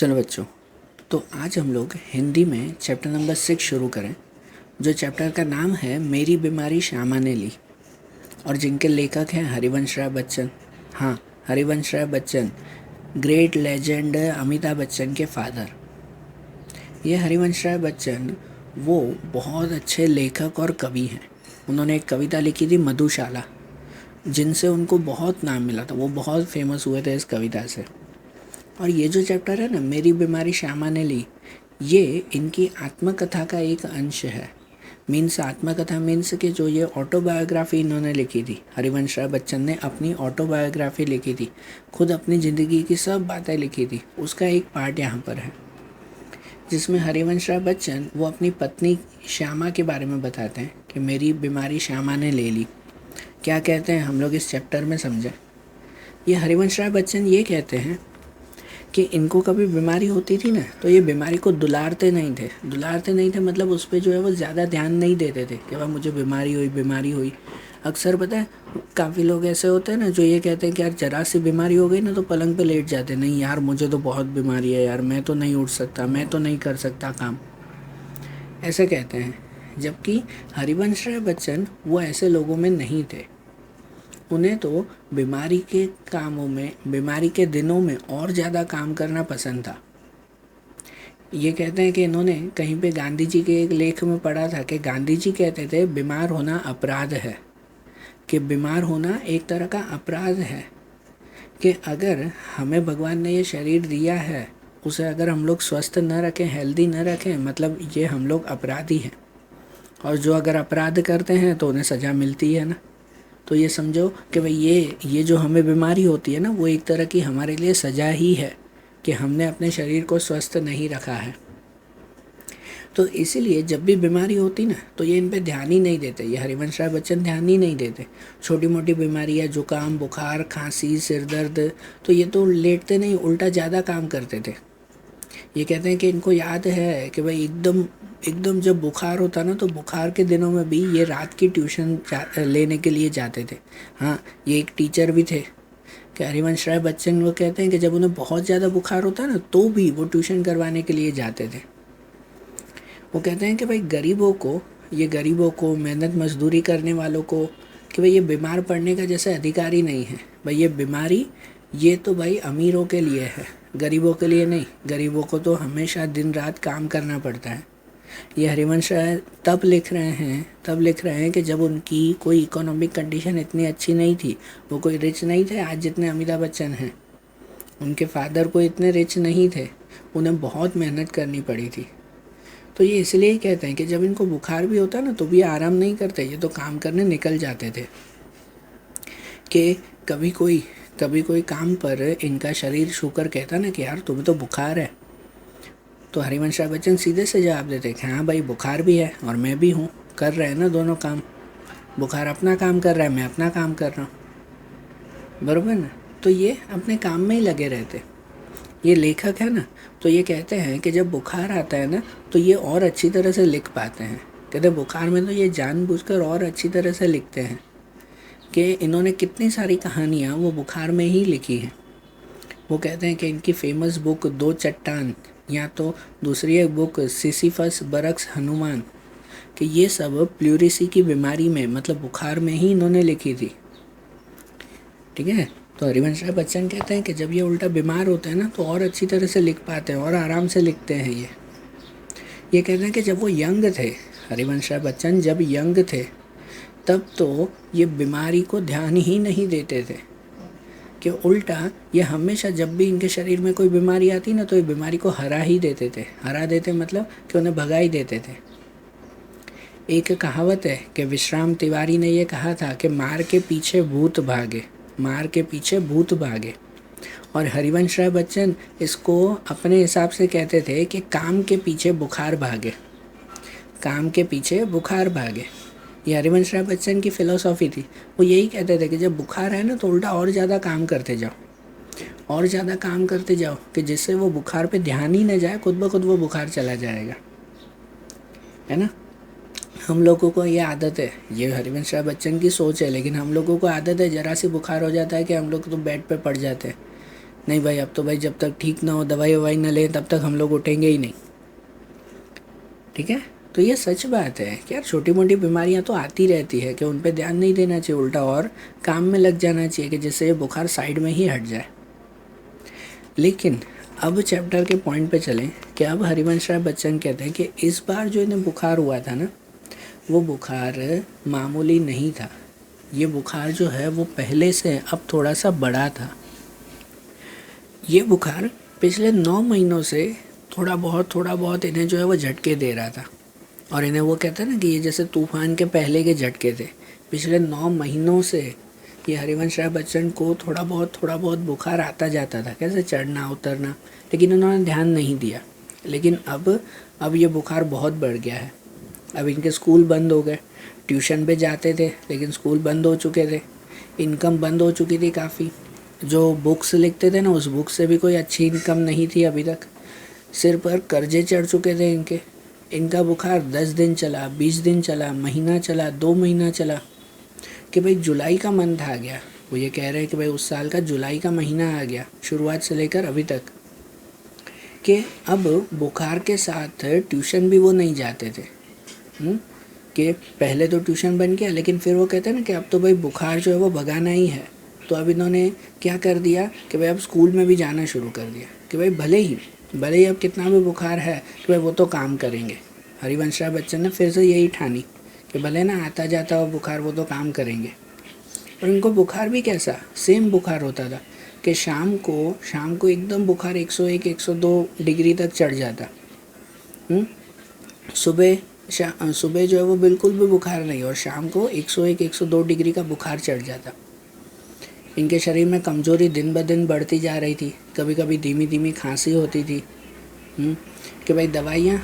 चलो बच्चों, तो आज हम लोग हिंदी में चैप्टर नंबर 6 शुरू करें, जो चैप्टर का नाम है मेरी बीमारी श्यामा ने ली, और जिनके लेखक हैं हरिवंश राय बच्चन। हाँ, हरिवंश राय बच्चन ग्रेट लेजेंड अमिताभ बच्चन के फादर। ये हरिवंश राय बच्चन वो बहुत अच्छे लेखक और कवि हैं। उन्होंने एक कविता लिखी थी मधुशाला, जिनसे उनको बहुत नाम मिला था। वो बहुत फेमस हुए थे इस कविता से। और ये जो चैप्टर है ना, मेरी बीमारी श्यामा ने ली, ये इनकी आत्मकथा का एक अंश है। मीन्स आत्मकथा मीन्स कि जो ये ऑटोबायोग्राफी इन्होंने लिखी थी, हरिवंश राय बच्चन ने अपनी ऑटोबायोग्राफी लिखी थी, खुद अपनी ज़िंदगी की सब बातें लिखी थी। उसका एक पार्ट यहाँ पर है, जिसमें हरिवंश राय बच्चन वो अपनी पत्नी श्यामा के बारे में बताते हैं कि मेरी बीमारी श्यामा ने ले ली। क्या कहते हैं हम लोग इस चैप्टर में समझें। ये हरिवंश राय बच्चन ये कहते हैं कि इनको कभी बीमारी होती थी ना, तो ये बीमारी को दुलारते नहीं थे मतलब उस पर जो है वो ज़्यादा ध्यान नहीं देते थे कि भाई मुझे बीमारी हुई। अक्सर पता है काफ़ी लोग ऐसे होते हैं ना, जो ये कहते हैं कि यार जरा सी बीमारी हो गई ना तो पलंग पे लेट जाते, नहीं यार मुझे तो बहुत बीमारी है यार, मैं तो नहीं उठ सकता, मैं तो नहीं कर सकता काम, ऐसे कहते हैं। जबकि हरिवंश राय बच्चन वो ऐसे लोगों में नहीं थे। उन्हें तो बीमारी के कामों में, बीमारी के दिनों में और ज़्यादा काम करना पसंद था। ये कहते हैं कि इन्होंने कहीं पे गांधी जी के एक लेख में पढ़ा था कि गांधी जी कहते थे बीमार होना अपराध है, कि बीमार होना एक तरह का अपराध है, कि अगर हमें भगवान ने ये शरीर दिया है, उसे अगर हम लोग स्वस्थ न रखें, हेल्दी न रखें, मतलब ये हम लोग अपराधी हैं। और जो अगर अपराध करते हैं तो उन्हें सज़ा मिलती है ना। तो ये समझो कि भाई ये जो हमें बीमारी होती है ना, वो एक तरह की हमारे लिए सज़ा ही है कि हमने अपने शरीर को स्वस्थ नहीं रखा है। तो इसीलिए जब भी बीमारी होती ना, तो ये इन पे ध्यान ही नहीं देते। ये हरिवंश राय बच्चन ध्यान ही नहीं देते। छोटी मोटी बीमारियाँ, जुकाम, बुखार, खांसी, सिर दर्द, तो ये तो लेटते नहीं, उल्टा ज़्यादा काम करते थे। ये कहते हैं कि इनको याद है कि भाई एकदम जब बुखार होता ना, तो बुखार के दिनों में भी ये रात की ट्यूशन लेने के लिए जाते थे। हाँ, ये एक टीचर भी थे कि हरिवंश राय बच्चन वो कहते हैं कि जब उन्हें बहुत ज़्यादा बुखार होता ना, तो भी वो ट्यूशन करवाने के लिए जाते थे। वो कहते हैं कि भाई गरीबों को, मेहनत मजदूरी करने वालों को, कि भाई ये बीमार पड़ने का जैसे अधिकार ही नहीं है। भाई ये बीमारी ये तो भाई अमीरों के लिए है, गरीबों के लिए नहीं। गरीबों को तो हमेशा दिन रात काम करना पड़ता है। ये हरिवंश राय तब लिख रहे हैं कि जब उनकी कोई इकोनॉमिक कंडीशन इतनी अच्छी नहीं थी, वो कोई रिच नहीं थे आज जितने अमिताभ बच्चन हैं। उनके फादर को इतने रिच नहीं थे, उन्हें बहुत मेहनत करनी पड़ी थी। तो ये इसलिए ही कहते हैं कि जब इनको बुखार भी होता ना, तो भी आराम नहीं करते, ये तो काम करने निकल जाते थे। कि कभी कोई काम पर इनका शरीर छूकर कहता ना कि यार तुम्हें तो बुखार है, तो हरिवंश राय बच्चन सीधे से जवाब देते कि हाँ भाई बुखार भी है और मैं भी हूँ, कर रहे हैं ना दोनों काम। बुखार अपना काम कर रहा है, मैं अपना काम कर रहा हूँ, बराबर ना। तो ये अपने काम में ही लगे रहते। ये लेखक है ना, तो ये कहते हैं कि जब बुखार आता है ना, तो ये और अच्छी तरह से लिख पाते हैं। कहते बुखार में तो ये जानबूझकर और अच्छी तरह से लिखते हैं कि इन्होंने कितनी सारी कहानियाँ वो बुखार में ही लिखी हैं। वो कहते हैं कि इनकी फेमस बुक दो चट्टान, या तो दूसरी एक बुक सिसिफस बरक्स हनुमान, कि ये सब प्लूरिसी की बीमारी में, मतलब बुखार में ही इन्होंने लिखी थी। ठीक है। तो हरिवंश राय बच्चन कहते हैं कि जब ये उल्टा बीमार होते हैं ना, तो और अच्छी तरह से लिख पाते हैं और आराम से लिखते हैं। ये कहते हैं कि जब वो यंग थे, हरिवंश राय बच्चन जब यंग थे, तब तो ये बीमारी को ध्यान ही नहीं देते थे, कि उल्टा ये हमेशा जब भी इनके शरीर में कोई बीमारी आती ना, तो ये बीमारी को हरा देते मतलब कि उन्हें भगा ही देते थे। एक कहावत है कि विश्राम तिवारी ने ये कहा था कि मार के पीछे भूत भागे, और हरिवंश राय बच्चन इसको अपने हिसाब से कहते थे कि काम के पीछे बुखार भागे। ये हरिवंश राय बच्चन की फ़िलोसॉफ़ी थी। वो यही कहते थे कि जब बुखार है ना, तो उल्टा और ज़्यादा काम करते जाओ, कि जिससे वो बुखार पे ध्यान ही न जाए, खुद ब खुद वो बुखार चला जाएगा, है ना। हम लोगों को ये आदत है, ये हरिवंश राय बच्चन की सोच है, लेकिन हम लोगों को आदत है, ज़रा सी बुखार हो जाता है कि हम लोग तो बेड पे पड़ जाते हैं नहीं भाई, अब तो भाई जब तक ठीक ना हो, दवाई ववाई ना लें, तब तक हम लोग उठेंगे ही नहीं। ठीक है, तो ये सच बात है कि यार छोटी मोटी बीमारियां तो आती रहती है, कि उन पे ध्यान नहीं देना चाहिए, उल्टा और काम में लग जाना चाहिए कि जिससे ये बुखार साइड में ही हट जाए। लेकिन अब चैप्टर के पॉइंट पे चलें कि अब हरिवंश राय बच्चन कहते हैं कि इस बार जो इन्हें बुखार हुआ था ना, वो बुखार मामूली नहीं था। ये बुखार जो है वो पहले से अब थोड़ा सा बड़ा था। ये बुखार पिछले 9 महीनों से थोड़ा बहुत इन्हें जो है वो झटके दे रहा था। और इन्हें वो कहते हैं ना कि ये जैसे तूफान के पहले के झटके थे। पिछले 9 महीनों से ये हरिवंश राय बच्चन को थोड़ा बहुत बुखार आता जाता था, कैसे चढ़ना उतरना, लेकिन उन्होंने ध्यान नहीं दिया। लेकिन अब ये बुखार बहुत बढ़ गया है। अब इनके स्कूल बंद हो गए, ट्यूशन पे जाते थे लेकिन स्कूल बंद हो चुके थे, इनकम बंद हो चुकी थी काफ़ी, जो बुक्स लिखते थे ना उस बुक से भी कोई अच्छी इनकम नहीं थी अभी तक, सिर पर कर्जे चढ़ चुके थे इनके। इनका बुखार 10 दिन चला, 20 दिन चला, महीना चला, 2 महीना चला, कि भाई जुलाई का मंथ आ गया। वो ये कह रहे हैं कि भाई उस साल का जुलाई का महीना आ गया शुरुआत से लेकर अभी तक, कि अब बुखार के साथ ट्यूशन भी वो नहीं जाते थे। कि पहले तो ट्यूशन बन गया, लेकिन फिर वो कहते हैं ना कि अब तो भाई बुखार जो है वो भगाना ही है। तो अब इन्होंने क्या कर दिया कि भाई अब स्कूल में भी जाना शुरू कर दिया, कि भाई भले ही अब कितना भी बुखार है कि भाई वो तो काम करेंगे। हरिवंश राय बच्चन ने फिर से यही ठानी कि भले ना आता जाता हो बुखार, वो तो काम करेंगे। और इनको बुखार भी कैसा सेम बुखार होता था कि शाम को एकदम बुखार 101 102 डिग्री तक चढ़ जाता। सुबह जो है वो बिल्कुल भी बुखार नहीं, और शाम को 101 102 डिग्री का बुखार चढ़ जाता। इनके शरीर में कमज़ोरी दिन ब दिन बढ़ती जा रही थी, कभी कभी धीमी धीमी खांसी होती थी। कि भाई दवाइयाँ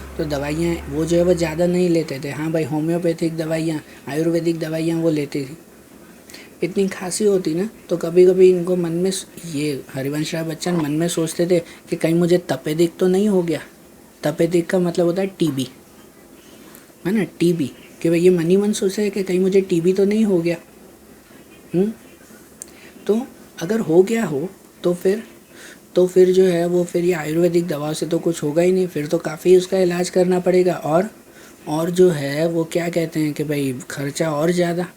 वो जो है वो ज़्यादा नहीं लेते थे। हाँ भाई, होम्योपैथिक दवाइयाँ, आयुर्वेदिक दवाइयाँ वो लेते थे। इतनी खांसी होती ना तो कभी कभी इनको मन में, ये हरिवंश राय बच्चन मन में सोचते थे कि कहीं मुझे तपेदिक तो नहीं हो गया। तपेदिक का मतलब होता है टीबी, है ना, टीबी। कि भाई ये मन ही मन सोच रहे कि कहीं मुझे टीबी तो नहीं हो गया। तो अगर हो गया हो तो फिर जो है वो फिर ये आयुर्वेदिक दवाओं से तो कुछ होगा ही नहीं, फिर तो काफ़ी उसका इलाज करना पड़ेगा। और जो है वो क्या कहते हैं कि भाई खर्चा और ज़्यादा।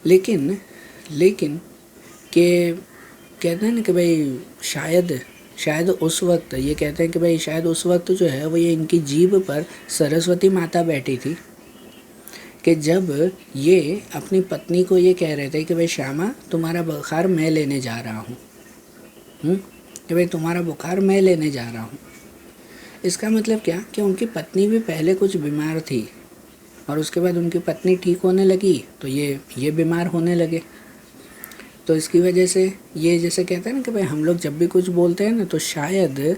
लेकिन के कहते हैं ना कि भाई शायद उस वक्त, ये कहते हैं कि भाई शायद उस वक्त जो है वो ये इनकी जीभ पर सरस्वती माता बैठी थी, कि जब ये अपनी पत्नी को ये कह रहे थे कि भाई श्यामा तुम्हारा बुखार मैं लेने जा रहा हूँ, कि भाई तुम्हारा बुखार मैं लेने जा रहा हूँ। इसका मतलब क्या कि उनकी पत्नी भी पहले कुछ बीमार थी और उसके बाद उनकी पत्नी ठीक होने लगी तो ये बीमार होने लगे। तो इसकी वजह से ये जैसे कहते हैं ना कि भाई हम लोग जब भी कुछ बोलते हैं ना तो शायद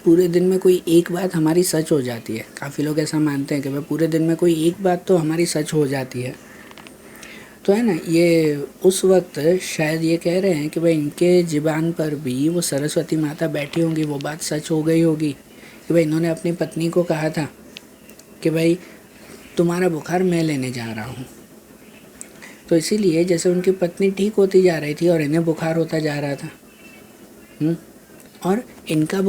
पूरे दिन में कोई एक बात हमारी सच हो जाती है। काफ़ी लोग ऐसा मानते हैं कि भाई पूरे दिन में कोई एक बात तो हमारी सच हो जाती है। तो है ना, ये उस वक्त शायद ये कह रहे हैं कि भाई इनके ज़ुबान पर भी वो सरस्वती माता बैठी होंगी, वो बात सच हो गई होगी कि भाई इन्होंने अपनी पत्नी को कहा था कि भाई तुम्हारा बुखार मैं लेने जा रहा हूँ। तो इसीलिए जैसे उनकी पत्नी ठीक होती जा रही थी और इन्हें बुखार होता जा रहा था, और इनका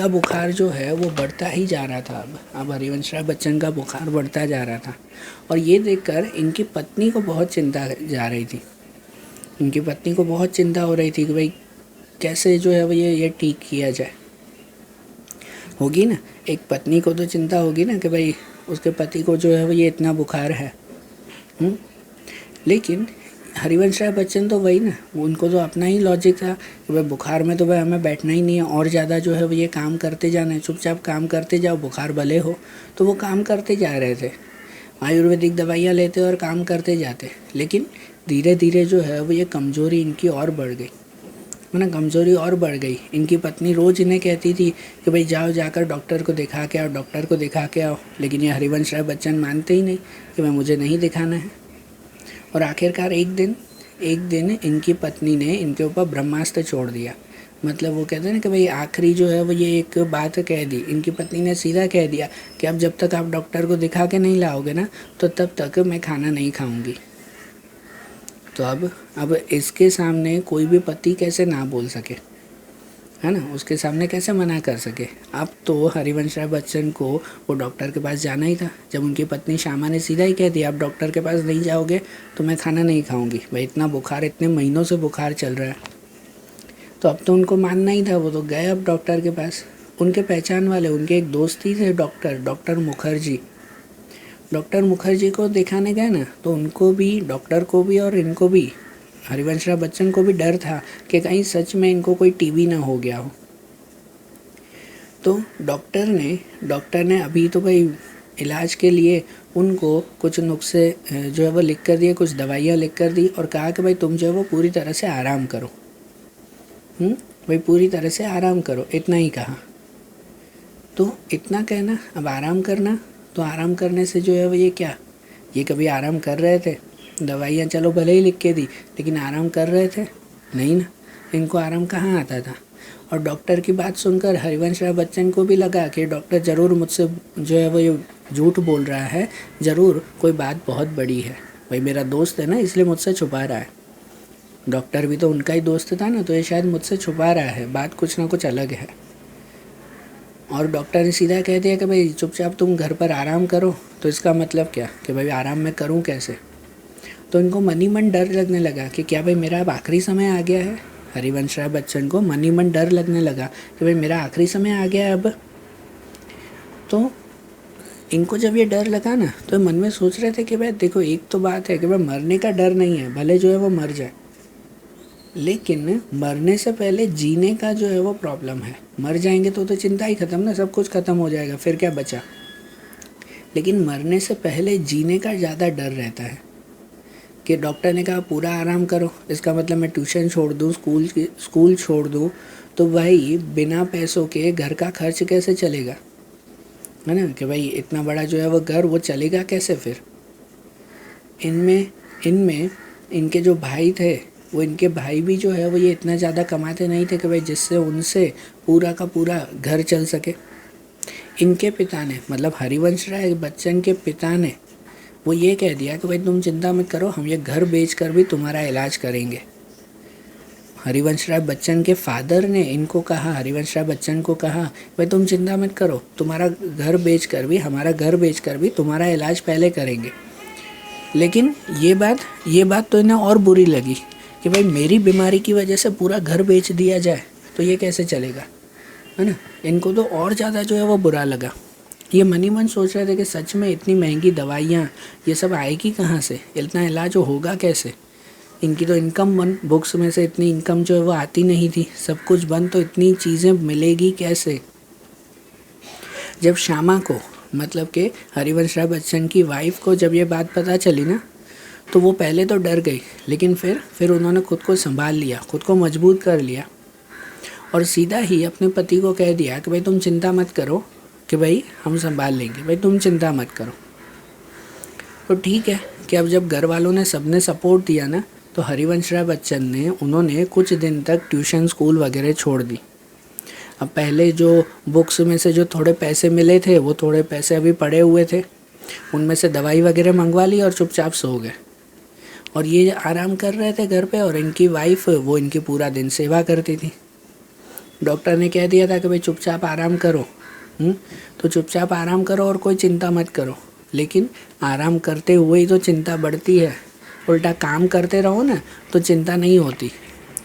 बुखार जो है वो बढ़ता ही जा रहा था। अब हरिवंश राय बच्चन का बुखार बढ़ता जा रहा था, और ये देखकर इनकी पत्नी को बहुत चिंता जा रही थी। इनकी पत्नी को बहुत चिंता हो रही थी कि भाई कैसे जो है वो ये ठीक किया जाए। होगी ना, एक पत्नी को तो चिंता होगी ना कि भाई उसके पति को जो है वो ये इतना बुखार है। लेकिन हरिवंश राय बच्चन तो वही ना, उनको तो अपना ही लॉजिक था कि भाई बुखार में तो भाई हमें बैठना ही नहीं है, और ज़्यादा जो है वो ये काम करते जाना है, चुपचाप काम करते जाओ, बुखार भले हो। तो वो काम करते जा रहे थे, आयुर्वेदिक दवाइयाँ लेते और काम करते जाते। लेकिन धीरे धीरे जो है वो ये कमज़ोरी इनकी और बढ़ गई, है ना, कमज़ोरी और बढ़ गई। इनकी पत्नी रोज़ इन्हें कहती थी कि भाई जाकर डॉक्टर को दिखा के आओ, लेकिन ये हरिवंश राय बच्चन मानते ही नहीं कि भाई मुझे नहीं दिखाना है। और आखिरकार एक दिन इनकी पत्नी ने इनके ऊपर ब्रह्मास्त्र छोड़ दिया। मतलब वो कहते हैं ना कि भाई आखिरी जो है वो ये एक बात कह दी। इनकी पत्नी ने सीधा कह दिया कि अब जब तक आप डॉक्टर को दिखा के नहीं लाओगे ना तो तब तक मैं खाना नहीं खाऊंगी। तो अब इसके सामने कोई भी पति कैसे ना बोल सके, है ना, उसके सामने कैसे मना कर सके। अब तो हरिवंश राय बच्चन को वो डॉक्टर के पास जाना ही था। जब उनकी पत्नी श्यामा ने सीधा ही कह दिया आप डॉक्टर के पास नहीं जाओगे तो मैं खाना नहीं खाऊंगी, भाई इतना बुखार, इतने महीनों से बुखार चल रहा है, तो अब तो उनको मानना ही था। वो तो गए अब डॉक्टर के पास। उनके पहचान वाले, उनके एक दोस्त ही थे डॉक्टर मुखर्जी। डॉक्टर मुखर्जी को दिखाने गए ना, तो उनको भी, डॉक्टर को भी और इनको भी, हरिवंश राय बच्चन को भी डर था कि कहीं सच में इनको कोई टीबी ना हो गया हो। तो डॉक्टर ने अभी तो भाई इलाज के लिए उनको कुछ नुस्खे जो है वो लिख कर दिए, कुछ दवाइयाँ लिख कर दी और कहा कि भाई तुम जो है वो पूरी तरह से आराम करो। भाई पूरी तरह से आराम करो, इतना ही कहा। तो इतना कहना, अब आराम करना, तो आराम करने से जो है वो ये कभी आराम कर रहे थे? दवाइयाँ चलो भले ही लिख के दी, लेकिन आराम कर रहे थे? नहीं ना, इनको आराम कहाँ आता था। और डॉक्टर की बात सुनकर हरिवंश राय बच्चन को भी लगा कि डॉक्टर ज़रूर मुझसे जो है वो ये झूठ बोल रहा है, ज़रूर कोई बात बहुत बड़ी है, भाई मेरा दोस्त है ना इसलिए मुझसे छुपा रहा है। डॉक्टर भी तो उनका ही दोस्त था ना, तो ये शायद मुझसे छुपा रहा है, बात कुछ ना कुछ अलग है। और डॉक्टर ने सीधा कह दिया कि भाई चुपचाप तुम घर पर आराम करो। तो इसका मतलब क्या कि भाई आराम मैं करूं कैसे? तो इनको मन ही मन डर लगने लगा कि क्या भाई मेरा अब आखिरी समय आ गया है। हरिवंश राय बच्चन को मन ही मन डर लगने लगा कि भाई मेरा आखिरी समय आ गया है अब। तो इनको जब ये डर लगा ना, तो मन में सोच रहे थे कि भाई देखो एक तो बात है कि भाई मरने का डर नहीं है, भले जो है वो मर जाए, लेकिन मरने से पहले जीने का जो है वो प्रॉब्लम है। मर जाएंगे तो चिंता ही ख़त्म ना, सब कुछ ख़त्म हो जाएगा, फिर क्या बचा। लेकिन मरने से पहले जीने का ज़्यादा डर रहता है। कि डॉक्टर ने कहा पूरा आराम करो, इसका मतलब मैं ट्यूशन छोड़ दूँ, स्कूल छोड़ दूँ, तो भाई बिना पैसों के घर का खर्च कैसे चलेगा, है ना, कि भाई इतना बड़ा जो है वो घर वो चलेगा कैसे फिर। इनमें इनके जो भाई थे, वो इनके भाई भी जो है वो ये इतना ज़्यादा कमाते नहीं थे कि भाई जिससे उनसे पूरा का पूरा घर चल सके। इनके पिता ने, मतलब हरिवंश राय बच्चन के पिता ने, वो ये कह दिया कि भाई तुम चिंता मत करो, हम ये घर बेच कर भी तुम्हारा इलाज करेंगे। हरिवंश राय बच्चन के फादर ने इनको कहा, हरिवंश राय बच्चन को कहा, भाई तुम चिंता मत करो, तुम्हारा घर बेच कर भी, हमारा घर बेच कर भी तुम्हारा इलाज पहले करेंगे। लेकिन ये बात तो इन्हें और बुरी लगी कि भाई मेरी बीमारी की वजह से पूरा घर बेच दिया जाए तो ये कैसे चलेगा, है ना। इनको तो और ज़्यादा जो है वो बुरा लगा। ये मन ही मन सोच रहे थे कि सच में इतनी महंगी दवाइयाँ ये सब आएगी कहाँ से, इतना इलाज होगा कैसे। इनकी तो इनकम बंद, बुक्स में से इतनी इनकम जो है वो आती नहीं थी, सब कुछ बंद, तो इतनी चीज़ें मिलेगी कैसे। जब श्यामा को, मतलब कि हरिवंश राय बच्चन की वाइफ को जब ये बात पता चली ना, तो वो पहले तो डर गई, लेकिन फिर उन्होंने खुद को संभाल लिया, खुद को मजबूत कर लिया और सीधा ही अपने पति को कह दिया कि भाई तुम चिंता मत करो, कि भाई हम संभाल लेंगे, भाई तुम चिंता मत करो। तो ठीक है कि अब जब घर वालों ने सबने सपोर्ट दिया ना, तो हरिवंश राय बच्चन ने, उन्होंने कुछ दिन तक ट्यूशन स्कूल वगैरह छोड़ दी। अब पहले जो बुक्स में से जो थोड़े पैसे मिले थे, वो थोड़े पैसे अभी पड़े हुए थे, उनमें से दवाई वगैरह मंगवा ली और चुपचाप सो गए। और ये आराम कर रहे थे घर पे, और इनकी वाइफ वो इनकी पूरा दिन सेवा करती थी। डॉक्टर ने कह दिया था कि भाई चुपचाप आराम करो, तो चुपचाप आराम करो और कोई चिंता मत करो। लेकिन आराम करते हुए ही तो चिंता बढ़ती है, उल्टा काम करते रहो ना तो चिंता नहीं होती,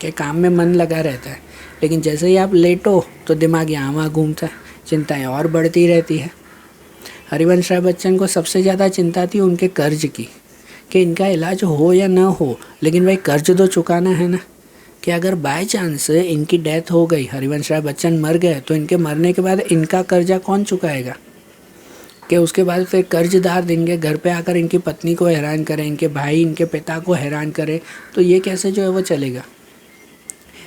कि काम में मन लगा रहता है। लेकिन जैसे ही आप लेटो तो दिमाग यहाँ वहाँ घूमता है, चिंताएं और बढ़ती रहती है। हरिवंश राय बच्चन को सबसे ज़्यादा चिंता थी उनके कर्ज की, कि इनका इलाज हो या ना हो, लेकिन भाई कर्ज तो चुकाना है ना। कि अगर बाय चांस इनकी डेथ हो गई, हरिवंश राय बच्चन मर गए, तो इनके मरने के बाद इनका कर्जा कौन चुकाएगा। कि उसके बाद फिर कर्जदार इनके घर पे आकर इनकी पत्नी को हैरान करें, इनके भाई, इनके पिता को हैरान करें, तो ये कैसे जो है वो चलेगा।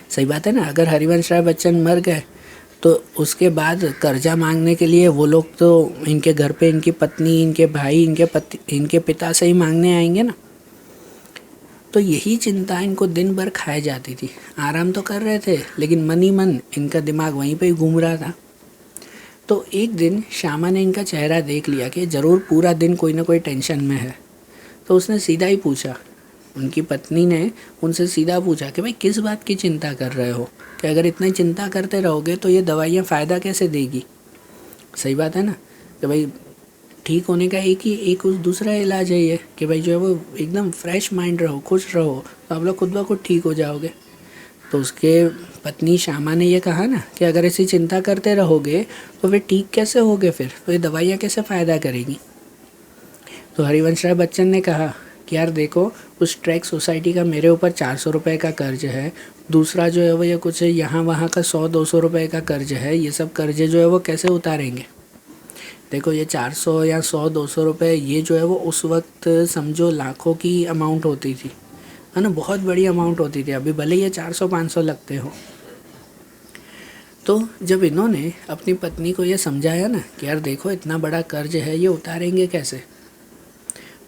सही बात है ना। अगर हरिवंश राय बच्चन मर गए तो उसके बाद कर्जा मांगने के लिए वो लोग तो इनके घर पे इनकी पत्नी, इनके भाई, इनके पिता से ही मांगने आएंगे ना। तो यही चिंता इनको दिन भर खाए जाती थी। आराम तो कर रहे थे, लेकिन मन ही मन इनका दिमाग वहीं पे ही घूम रहा था। तो एक दिन श्यामा ने इनका चेहरा देख लिया कि ज़रूर पूरा दिन कोई ना कोई टेंशन में है। तो उसने सीधा ही पूछा उनकी पत्नी ने उनसे सीधा पूछा कि भाई किस बात की चिंता कर रहे हो, कि अगर इतनी चिंता करते रहोगे तो ये दवाइयाँ फ़ायदा कैसे देगी। सही बात है ना, कि भाई ठीक होने का एक उस दूसरा इलाज है ये, कि भाई जो है वो एकदम फ्रेश माइंड रहो, खुश रहो, तो आप लोग खुद ब खुद ठीक हो जाओगे। तो उसके पत्नी श्यामा ने ये कहा ना कि अगर ऐसी चिंता करते रहोगे तो फिर ठीक कैसे होगे, फिर तो ये दवाइयाँ कैसे फ़ायदा करेगी। तो हरिवंश राय बच्चन ने कहा कि यार देखो, उस ट्रैक सोसाइटी का मेरे ऊपर 400 रुपये का कर्ज है, दूसरा जो है वो ये कुछ यहाँ वहाँ का 100-200 रुपये का कर्ज है, ये सब कर्जे जो है वो कैसे उतारेंगे। देखो ये 400 या 100-200 रुपये ये जो है वो उस वक्त समझो लाखों की अमाउंट होती थी, है ना, बहुत बड़ी अमाउंट होती थी। अभी भले ये 400-500 लगते हो। तो जब इन्होंने अपनी पत्नी को ये समझाया ना कि यार देखो इतना बड़ा कर्ज है, ये उतारेंगे कैसे,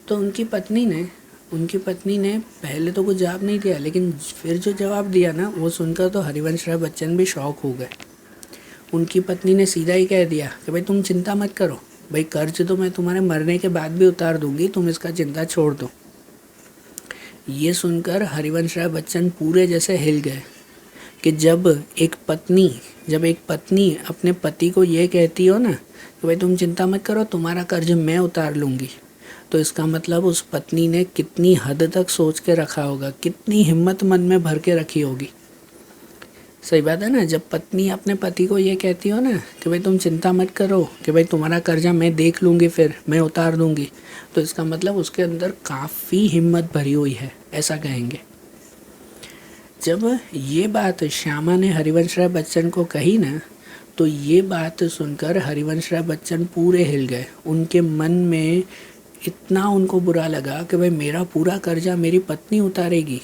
तो उनकी पत्नी ने पहले तो कुछ जवाब नहीं दिया, लेकिन फिर जो जवाब दिया ना वो सुनकर तो हरिवंश राय बच्चन भी शौक हो गए। उनकी पत्नी ने सीधा ही कह दिया कि भाई तुम चिंता मत करो, भाई कर्ज तो मैं तुम्हारे मरने के बाद भी उतार दूंगी, तुम इसका चिंता छोड़ दो। ये सुनकर हरिवंश राय बच्चन पूरे जैसे हिल गए कि जब एक पत्नी अपने पति को ये कहती हो ना कि भाई तुम चिंता मत करो, तुम्हारा कर्ज मैं उतार लूँगी, तो इसका मतलब उस पत्नी ने कितनी हद तक सोच के रखा होगा, कितनी हिम्मत मन में भर के रखी होगी। सही बात है ना, जब पत्नी अपने पति को ये कहती हो ना कि भाई तुम चिंता मत करो, कि भाई तुम्हारा कर्जा मैं देख लूँगी, फिर मैं उतार दूँगी, तो इसका मतलब उसके अंदर काफ़ी हिम्मत भरी हुई है, ऐसा कहेंगे। जब ये बात श्यामा ने हरिवंश राय बच्चन को कही ना, तो ये बात सुनकर हरिवंश राय बच्चन पूरे हिल गए। उनके मन में इतना उनको बुरा लगा कि भाई मेरा पूरा कर्जा मेरी पत्नी उतारेगी,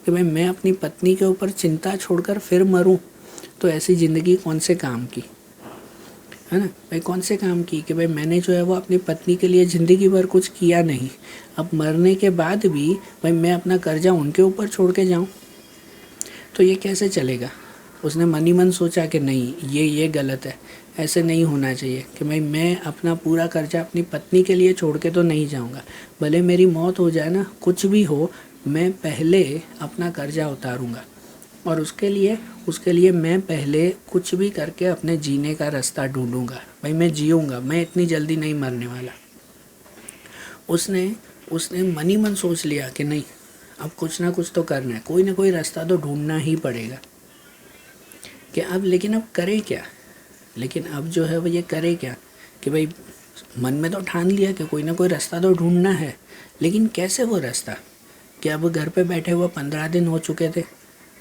कि भाई मैं अपनी पत्नी के ऊपर चिंता छोड़कर फिर मरूं, तो ऐसी ज़िंदगी कौन से काम की, है ना भाई, कौन से काम की कि भाई मैंने जो है वो अपनी पत्नी के लिए ज़िंदगी भर कुछ किया नहीं, अब मरने के बाद भी भाई मैं अपना कर्जा उनके ऊपर छोड़ के जाऊँ, तो ये कैसे चलेगा। उसने मन ही मन सोचा कि नहीं, ये गलत है, ऐसे नहीं होना चाहिए, कि भाई मैं अपना पूरा कर्जा अपनी पत्नी के लिए छोड़ के तो नहीं जाऊंगा, भले मेरी मौत हो जाए ना, कुछ भी हो, मैं पहले अपना कर्जा उतारूंगा, और उसके लिए मैं पहले कुछ भी करके अपने जीने का रास्ता ढूंढूंगा, भाई मैं जीऊँगा, मैं इतनी जल्दी नहीं मरने वाला। उसने मन ही मन सोच लिया कि नहीं, अब कुछ ना कुछ तो करना है, कोई ना कोई रास्ता तो ढूंढना ही पड़ेगा। कि लेकिन अब करे क्या, लेकिन अब जो है वो ये करे क्या, कि भाई मन में तो ठान लिया कि कोई ना कोई रास्ता तो ढूंढना है, लेकिन कैसे वो रास्ता, कि अब घर पे बैठे हुए 15 दिन हो चुके थे,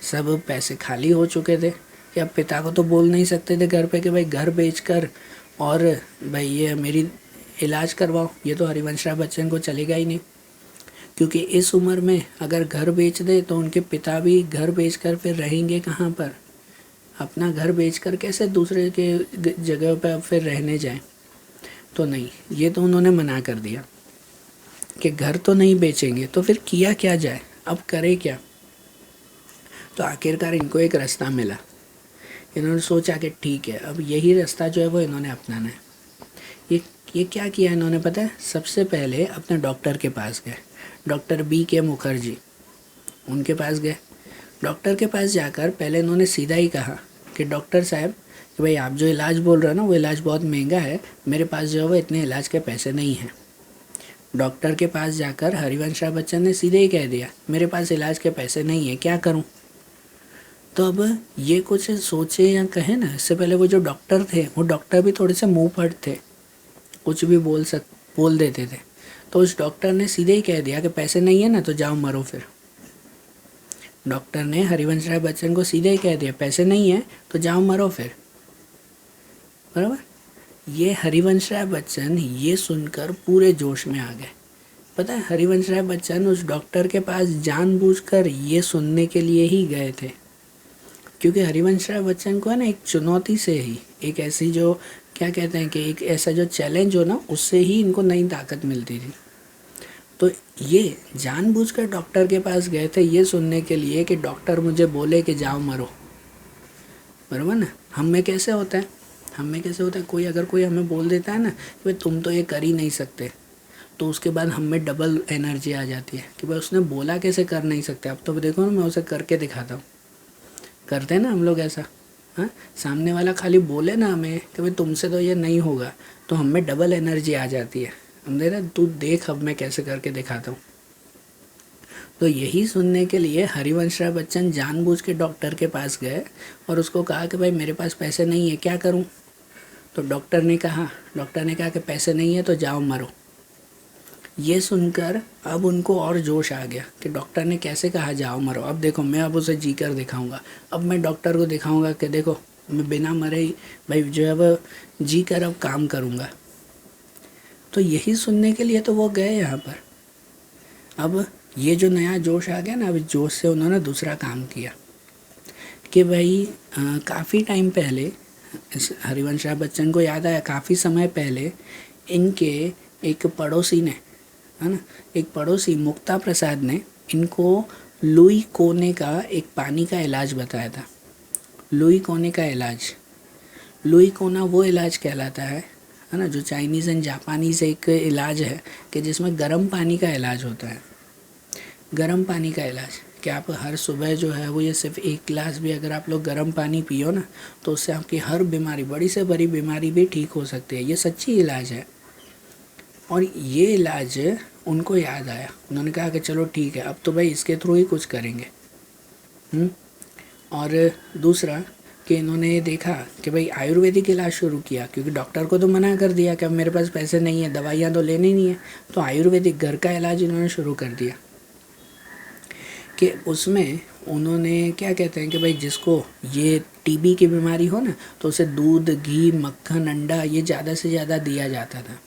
सब पैसे खाली हो चुके थे, कि अब पिता को तो बोल नहीं सकते थे घर पे कि भाई घर बेचकर और भाई ये मेरी इलाज करवाओ, ये तो हरिवंश राय बच्चन को चलेगा ही नहीं, क्योंकि इस उम्र में अगर घर बेच दे तो उनके पिता भी घर बेचकर फिर रहेंगे कहाँ पर, अपना घर बेचकर कैसे दूसरे के जगह पर फिर रहने जाएं। तो नहीं, ये तो उन्होंने मना कर दिया कि घर तो नहीं बेचेंगे, तो फिर किया क्या जाए, अब करे क्या। तो आखिरकार इनको एक रास्ता मिला। इन्होंने सोचा कि ठीक है, अब यही रास्ता जो है वो इन्होंने अपनाना है। ये क्या किया इन्होंने पता है, सबसे पहले अपने डॉक्टर के पास गए, डॉक्टर B.K. मुखर्जी, उनके पास गए। डॉक्टर के पास जाकर पहले इन्होंने सीधा ही कहा कि डॉक्टर साहब, कि भाई आप जो इलाज बोल रहे हो ना वो इलाज बहुत महंगा है, मेरे पास जो है वो इतने इलाज के पैसे नहीं हैं। डॉक्टर के पास जाकर हरिवंश राय बच्चन ने सीधे ही कह दिया, मेरे पास इलाज के पैसे नहीं है, क्या करूं। तो अब ये कुछ सोचे या कहे ना, इससे पहले वो जो डॉक्टर थे वो डॉक्टर भी थोड़े से मुँह फट थे, कुछ भी बोल देते थे। तो उस डॉक्टर ने सीधे ही कह दिया कि पैसे नहीं है ना तो जाओ मरो। फिर डॉक्टर ने हरिवंश राय बच्चन को सीधे ही कह दिया, पैसे नहीं है तो जाओ मरो फिर, बराबर। ये हरिवंश राय बच्चन ये सुनकर पूरे जोश में आ गए। पता है, हरिवंश राय बच्चन उस डॉक्टर के पास जानबूझकर ये सुनने के लिए ही गए थे, क्योंकि हरिवंश राय बच्चन को है ना एक चुनौती से ही, एक ऐसी जो क्या कहते हैं कि एक ऐसा जो चैलेंज हो ना, उससे ही इनको नई ताकत मिलती थी। तो ये जानबूझकर डॉक्टर के पास गए थे ये सुनने के लिए कि डॉक्टर मुझे बोले कि जाओ मरो, बराबर ना। हम में कैसे होता है, कोई अगर कोई हमें बोल देता है ना कि भाई तुम तो ये कर ही नहीं सकते, तो उसके बाद हम में डबल एनर्जी आ जाती है कि भाई उसने बोला कैसे कर नहीं सकते, अब तो देखो ना मैं उसे करके दिखाता हूँ। करते हैं ना हम लोग ऐसा। हाँ, सामने वाला खाली बोले ना हमें कि भाई तुमसे तो ये नहीं होगा, तो हम में डबल एनर्जी आ जाती है। हम दे रहे तू देख अब मैं कैसे करके दिखाता हूँ। तो यही सुनने के लिए हरिवंश राय बच्चन जानबूझ के डॉक्टर के पास गए और उसको कहा कि भाई मेरे पास पैसे नहीं है, क्या करूँ। तो डॉक्टर ने कहा कि पैसे नहीं है तो जाओ मरो। ये सुनकर अब उनको और जोश आ गया कि डॉक्टर ने कैसे कहा जाओ मरो, अब देखो मैं अब उसे जी कर दिखाऊंगा। अब मैं डॉक्टर को दिखाऊंगा कि देखो मैं बिना मरे ही भाई जो है वो जी कर अब काम करूंगा। तो यही सुनने के लिए तो वो गए यहाँ पर। अब ये जो नया जोश आ गया ना, अब जोश से उन्होंने दूसरा काम किया कि भाई काफ़ी टाइम पहले इस हरिवंश राय बच्चन को याद आया, काफ़ी समय पहले इनके एक पड़ोसी ने, है ना, एक पड़ोसी मुक्ता प्रसाद ने इनको लुई कोने का एक पानी का इलाज बताया था। लुई कोने का इलाज, लुई कोना वो इलाज कहलाता है ना, जो चाइनीज़ एंड जापानीज़ एक इलाज है कि जिसमें गर्म पानी का इलाज होता है। गर्म पानी का इलाज कि आप हर सुबह जो है वो ये सिर्फ 1 गिलास भी अगर आप लोग गर्म पानी पियो ना, तो उससे आपकी हर बीमारी, बड़ी से बड़ी बीमारी भी ठीक हो सकती है। ये सच्ची इलाज है। और ये इलाज उनको याद आया, उन्होंने कहा कि चलो ठीक है अब तो भाई इसके थ्रू ही कुछ करेंगे। और दूसरा कि इन्होंने देखा कि भाई आयुर्वेदिक इलाज शुरू किया, क्योंकि डॉक्टर को तो मना कर दिया कि अब मेरे पास पैसे नहीं है, दवाइयाँ तो लेनी नहीं है, तो आयुर्वेदिक घर का इलाज इन्होंने शुरू कर दिया। कि उसमें उन्होंने क्या कहते हैं कि भाई जिसको ये टीबी की बीमारी हो ना, तो उसे दूध, घी, मक्खन, अंडा ये ज़्यादा से ज़्यादा दिया जाता था,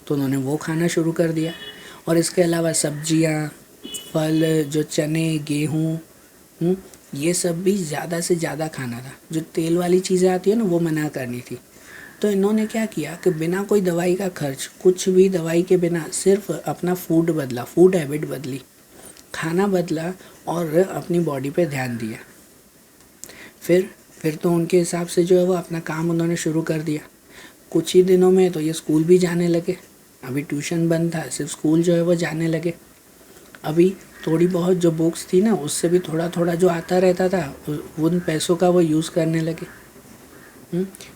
तो उन्होंने वो खाना शुरू कर दिया। और इसके अलावा सब्जियां, फल, जो चने, गेहूँ, ये सब भी ज़्यादा से ज़्यादा खाना था। जो तेल वाली चीज़ें आती है ना वो मना करनी थी। तो इन्होंने क्या किया कि बिना कोई दवाई का खर्च, कुछ भी दवाई के बिना, सिर्फ अपना फूड बदला, फूड हैबिट बदली, खाना बदला और अपनी बॉडी पे ध्यान दिया। फिर तो उनके हिसाब से जो है वो अपना काम उन्होंने शुरू कर दिया। कुछ ही दिनों में तो ये स्कूल भी जाने लगे। अभी ट्यूशन बंद था, सिर्फ स्कूल जो है वो जाने लगे। अभी थोड़ी बहुत जो बुक्स थी ना उससे भी थोड़ा थोड़ा जो आता रहता था उन पैसों का वो यूज़ करने लगे।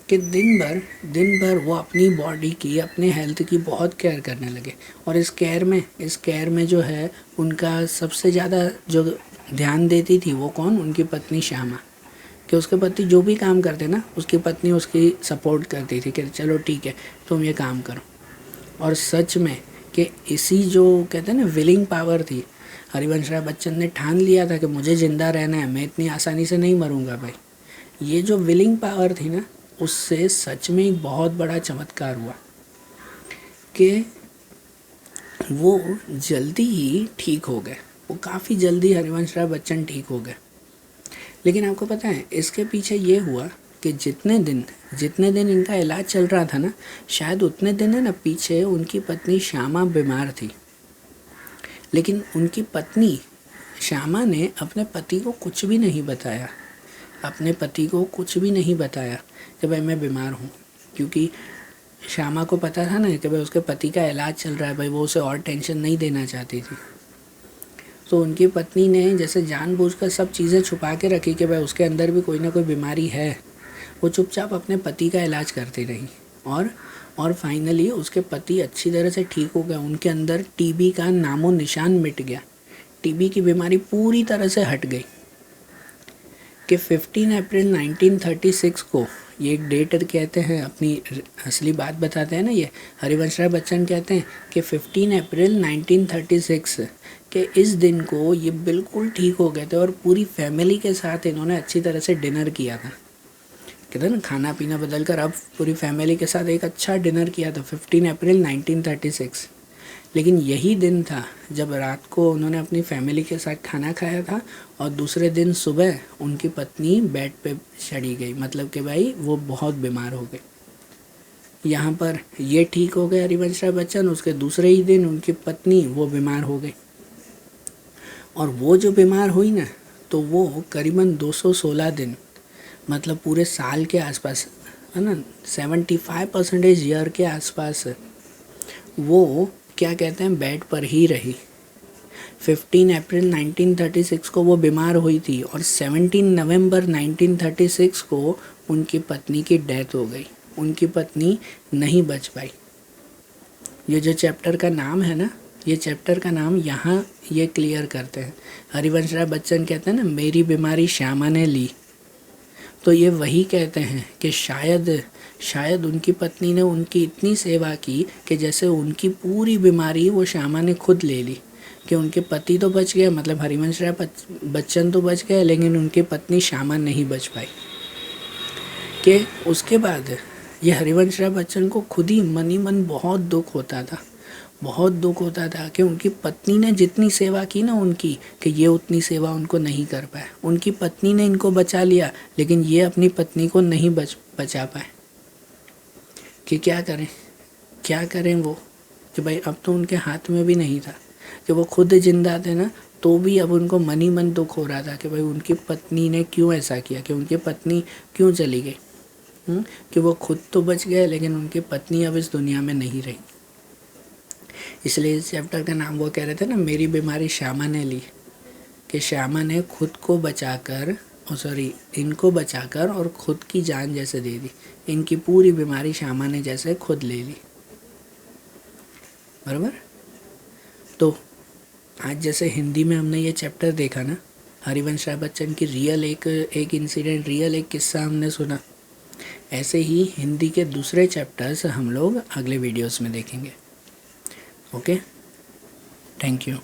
कि दिन भर वो अपनी बॉडी की, अपने हेल्थ की बहुत केयर करने लगे। और इस केयर में जो है उनका सबसे ज़्यादा जो ध्यान देती थी वो कौन, उनकी पत्नी श्यामा। कि उसके पति जो भी काम करते ना उसकी पत्नी उसकी सपोर्ट करती थी कि चलो ठीक है तुम ये काम करो। और सच में कि इसी जो कहते हैं ना विलिंग पावर थी, हरिवंश राय बच्चन ने ठान लिया था कि मुझे ज़िंदा रहना है, मैं इतनी आसानी से नहीं मरूंगा भाई। ये जो विलिंग पावर थी ना, उससे सच में एक बहुत बड़ा चमत्कार हुआ कि वो जल्दी ही ठीक हो गए। वो काफ़ी जल्दी हरिवंश राय बच्चन ठीक हो गए। लेकिन आपको पता है इसके पीछे ये हुआ कि जितने दिन इनका इलाज चल रहा था ना, शायद उतने दिन है ना पीछे उनकी पत्नी श्यामा बीमार थी। लेकिन उनकी पत्नी श्यामा ने अपने पति को कुछ भी नहीं बताया, कि भाई मैं बीमार हूँ। क्योंकि श्यामा को पता था ना कि भाई उसके पति का इलाज चल रहा है, भाई वो उसे और टेंशन नहीं देना चाहती थी। तो उनकी पत्नी ने जैसे जानबूझकर सब चीज़ें छुपा के रखी कि भाई उसके अंदर भी कोई ना कोई बीमारी है। वो चुपचाप अपने पति का इलाज करती रही और फाइनली उसके पति अच्छी तरह से ठीक हो गए। उनके अंदर टीबी का नामो निशान मिट गया, टीबी की बीमारी पूरी तरह से हट गई। कि 15 अप्रैल 1936 को, ये एक डेट कहते हैं, अपनी असली बात बताते हैं ना ये हरिवंश राय बच्चन कहते हैं कि 15 अप्रैल 1936 के इस दिन को ये बिल्कुल ठीक हो गए थे। और पूरी फैमिली के साथ इन्होंने अच्छी तरह से डिनर किया था। कहते हैं ना खाना पीना बदल कर अब पूरी फैमिली के साथ एक अच्छा डिनर किया था 15 अप्रैल 1936। लेकिन यही दिन था जब रात को उन्होंने अपनी फैमिली के साथ खाना खाया था और दूसरे दिन सुबह उनकी पत्नी बेड पे चढ़ी गई, मतलब कि भाई वो बहुत बीमार हो गए। यहाँ पर ये ठीक हो गए हरिवंश राय बच्चन, उसके दूसरे ही दिन उनकी पत्नी वो बीमार हो गई। और वो जो बीमार हुई ना, तो वो करीबन 216 दिन, मतलब पूरे साल के आसपास, है ना, 75% ईयर के आसपास वो क्या कहते हैं, बेड पर ही रही। 15 अप्रैल 1936 को वो बीमार हुई थी और 17 नवंबर 1936 को उनकी पत्नी की डेथ हो गई। उनकी पत्नी नहीं बच पाई। ये जो चैप्टर का नाम है ना, ये चैप्टर का नाम यहाँ ये क्लियर करते हैं। हरिवंश राय बच्चन कहते हैं ना, मेरी बीमारी श्यामा ने ली। तो ये वही कहते हैं कि शायद उनकी पत्नी ने उनकी इतनी सेवा की कि जैसे उनकी पूरी बीमारी वो श्यामा ने खुद ले ली। कि उनके पति तो बच गए, मतलब हरिवंश राय बच्चन तो बच गए, लेकिन उनकी पत्नी श्यामा नहीं बच पाई। कि उसके बाद ये हरिवंश राय बच्चन को खुद ही मन ही मन बहुत दुख होता था कि उनकी पत्नी ने जितनी सेवा की ना उनकी, कि ये उतनी सेवा उनको नहीं कर पाए। उनकी पत्नी ने इनको बचा लिया, लेकिन ये अपनी पत्नी को नहीं बचा पाए। कि क्या करें वो, कि भाई अब तो उनके हाथ में भी नहीं था, कि वो खुद जिंदा थे ना, तो भी अब उनको मन ही मन दुख हो रहा था कि भाई उनकी पत्नी ने क्यों ऐसा किया, कि उनकी पत्नी क्यों चली गई। कि वो खुद तो बच गए, लेकिन उनकी पत्नी अब इस दुनिया में नहीं रही। इसलिए इस चैप्टर का नाम वो कह रहे थे ना, मेरी बीमारी श्यामा ने ली। कि श्यामा ने खुद को बचाकर, इनको बचाकर और खुद की जान जैसे दे दी। इनकी पूरी बीमारी श्यामा ने जैसे खुद ले ली। बराबर। तो आज जैसे हिंदी में हमने ये चैप्टर देखा ना, हरिवंश राय बच्चन की रियल एक इंसिडेंट, रियल एक किस्सा हमने सुना। ऐसे ही हिंदी के दूसरे चैप्टर्स हम लोग अगले वीडियोस में देखेंगे। Okay, thank you.